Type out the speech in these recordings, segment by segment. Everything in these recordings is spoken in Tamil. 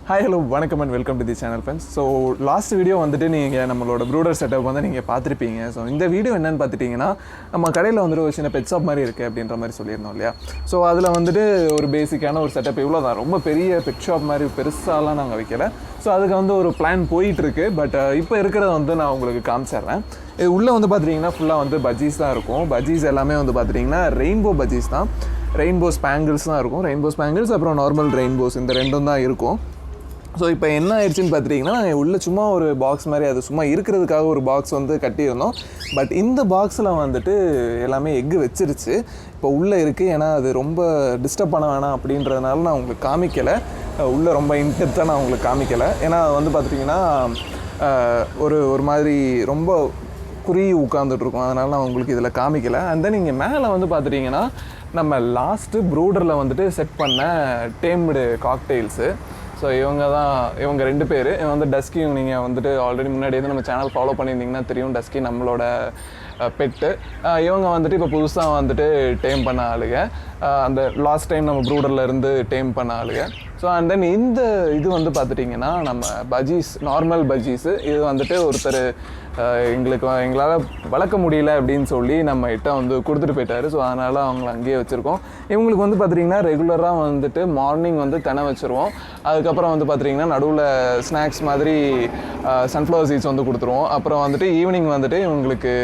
Hi, hello, welcome and welcome to the channel friends. So last video வந்துட்டு நீங்கள் நம்மளோட ப்ரூடர் செட்டப் வந்து நீங்கள் பார்த்துருப்பீங்க. ஸோ இந்த வீடியோ என்னென்னு பார்த்துட்டிங்கன்னா நம்ம கடையில் வந்துட்டு ஒரு சின்ன பெட் ஷாப் மாதிரி இருக்குது அப்படின்ற மாதிரி சொல்லியிருந்தோம் இல்லையா. ஸோ அதில் வந்துட்டு ஒரு பேசிக்கான ஒரு செட்டப் இவ்வளோ தான், ரொம்ப பெரிய பெட் ஷாப் மாதிரி பெருசாலாம் நாங்கள் வைக்கல. ஸோ அதுக்கு வந்து ஒரு பிளான் போயிட்டுருக்கு. பட் இப்போ இருக்கிறத வந்து நான் உங்களுக்கு காமிச்சிட்றேன். இது உள்ளே வந்து பார்த்துட்டிங்கன்னா ஃபுல்லாக வந்து பஜ்ஜீஸ் தான் இருக்கும். பஜ்ஜீஸ் எல்லாமே வந்து பார்த்துட்டிங்கன்னா ரெயின்போ பஜ்ஜீஸ் தான், ரெயின்போ ஸ்பேங்கிள்ஸ் தான் இருக்கும். ரெயின்போ ஸ்பேங்கிள்ஸ் அப்புறம் நார்மல் ரெயின்போஸ், இந்த ரெண்டும் தான் இருக்கும். ஸோ இப்போ என்ன ஆயிடுச்சுன்னு பார்த்துட்டிங்கன்னா, நாங்கள் உள்ளே சும்மா ஒரு பாக்ஸ் மாதிரி அது சும்மா இருக்கிறதுக்காக ஒரு பாக்ஸ் வந்து கட்டியிருந்தோம். பட் இந்த பாக்ஸில் வந்துட்டு எல்லாமே எக்கு வச்சிருச்சு, இப்போ உள்ளே இருக்குது. ஏன்னா அது ரொம்ப டிஸ்டர்ப் பண்ண வேணாம் அப்படின்றதுனால நான் உங்களுக்கு காமிக்கலை, உள்ளே ரொம்ப இன்டெப்த்தாக நான் உங்களுக்கு காமிக்கலை. ஏன்னா வந்து பார்த்துட்டிங்கன்னா ஒரு மாதிரி ரொம்ப குறுகி உட்காந்துட்ருக்கோம், அதனால் நான் உங்களுக்கு இதில் காமிக்கலை. அண்ட் தென் இங்கே மேலே வந்து பார்த்துட்டிங்கன்னா நம்ம லாஸ்ட்டு ப்ரூடரில் வந்துட்டு செட் பண்ண டேம்டு காக்டெயில்ஸு. ஸோ இவங்க 2 பேர். இவன் வந்து டஸ்கியும் நீங்கள் வந்துட்டு ஆல்ரெடி முன்னாடி வந்து நம்ம சேனல் ஃபாலோ பண்ணியிருந்தீங்கன்னா தெரியும், டஸ்கி நம்மளோட பெட்டு. இவங்க வந்துட்டு இப்போ புதுசாக வந்துட்டு டேம் பண்ண ஆளுங்க, அந்த லாஸ்ட் டைம் நம்ம ப்ரூடரில் இருந்து டேம் பண்ண ஆளுங்க. ஸோ அண்ட் தென் இந்த இது வந்து பார்த்துட்டிங்கன்னா நம்ம பஜ்ஜீஸ், நார்மல் பஜ்ஜீஸு. இது வந்துட்டு ஒருத்தர் எங்களால் வளர்க்க முடியல அப்படின்னு சொல்லி நம்ம கிட்ட வந்து கொடுத்துட்டு போயிட்டார். ஸோ அதனால் அவங்கள அங்கேயே வச்சுருக்கோம். இவங்களுக்கு வந்து பார்த்திங்கன்னா ரெகுலராக வந்துட்டு மார்னிங் வந்து தெனை வச்சுருவோம். அதுக்கப்புறம் வந்து பார்த்திங்கன்னா நடுவில் ஸ்நாக்ஸ் மாதிரி சன்ஃப்ளவர் சீட்ஸ் வந்து கொடுத்துருவோம். அப்புறம் வந்துட்டு ஈவினிங் வந்துட்டு இவங்களுக்கு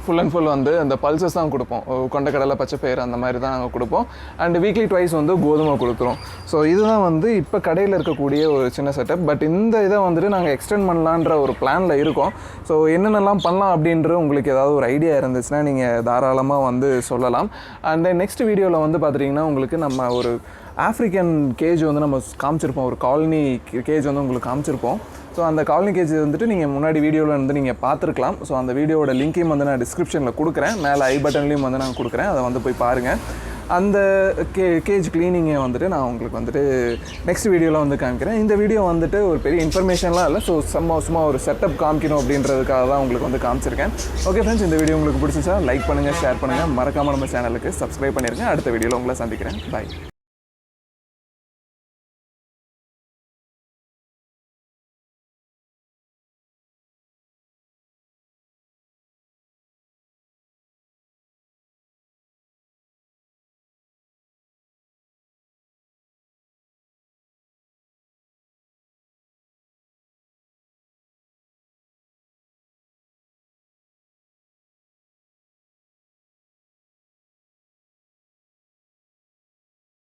ஃபுல் அண்ட் ஃபுல் வந்து அந்த பல்சஸ் தான் கொடுப்போம். கொண்டக்கடலை, பச்சைப்பயிறு அந்த மாதிரி தான் நாங்கள் கொடுப்போம். அண்ட் வீக்லி ட்வைஸ் வந்து கோதுமை கொடுத்துரும். ஸோ இதுதான் வந்து இப்போ கடையில் இருக்கக்கூடிய ஒரு சின்ன செட்டப். பட் இந்த இதை வந்துட்டு நாங்கள் எக்ஸ்டெண்ட் பண்ணலான்ற ஒரு பிளானில் இருக்கோம். ஸோ என்னென்னலாம் பண்ணலாம் அப்படின்ற உங்களுக்கு ஏதாவது ஒரு ஐடியா இருந்துச்சுன்னா நீங்கள் தாராளமாக வந்து சொல்லலாம். அண்ட் தென் நெக்ஸ்ட் வீடியோவில் வந்து பார்த்துட்டிங்கன்னா உங்களுக்கு நம்ம ஒரு ஆஃப்ரிக்கன் கேஜ் வந்து நம்ம காமிச்சிருப்போம், ஒரு காலனி கேஜ் வந்து உங்களுக்கு காமிச்சிருப்போம். ஸோ அந்த காலனி கேஜ் வந்துட்டு நீங்கள் முன்னாடி வீடியோவில் வந்து நீங்கள் பார்த்துருக்கலாம். ஸோ அந்த வீடியோட லிங்க்கையும் வந்து நான் டிஸ்கிரிப்ஷனில் கொடுக்குறேன், மேலே ஐ பட்டன்லேயும் வந்து நான் கொடுக்குறேன், அதை வந்து போய் பாருங்கள். அந்த கேஜ் க்ளீனிங்கை வந்துட்டு நான் உங்களுக்கு வந்துட்டு நெக்ஸ்ட் வீடியோவில் வந்து காமிக்கிறேன். இந்த வீடியோ வந்துட்டு ஒரு பெரிய இன்ஃபர்மேஷன்லாம் இல்லை, ஸோ சும்மா ஒரு செட்டப் காமிக்கணும் அப்படின்றதுக்காக தான் உங்களுக்கு வந்து காமிச்சிருக்கேன். ஓகே ஃப்ரெண்ட்ஸ், இந்த வீடியோ உங்களுக்கு பிடிச்சிச்சா லைக் பண்ணுங்கள், ஷேர் பண்ணுங்கள், மறக்காமல் நம்ம சேனலுக்கு சப்ஸ்கிரைப் பண்ணிடுங்க. அடுத்த வீடியோவில் உங்களை சந்திக்கிறேன். பாய்.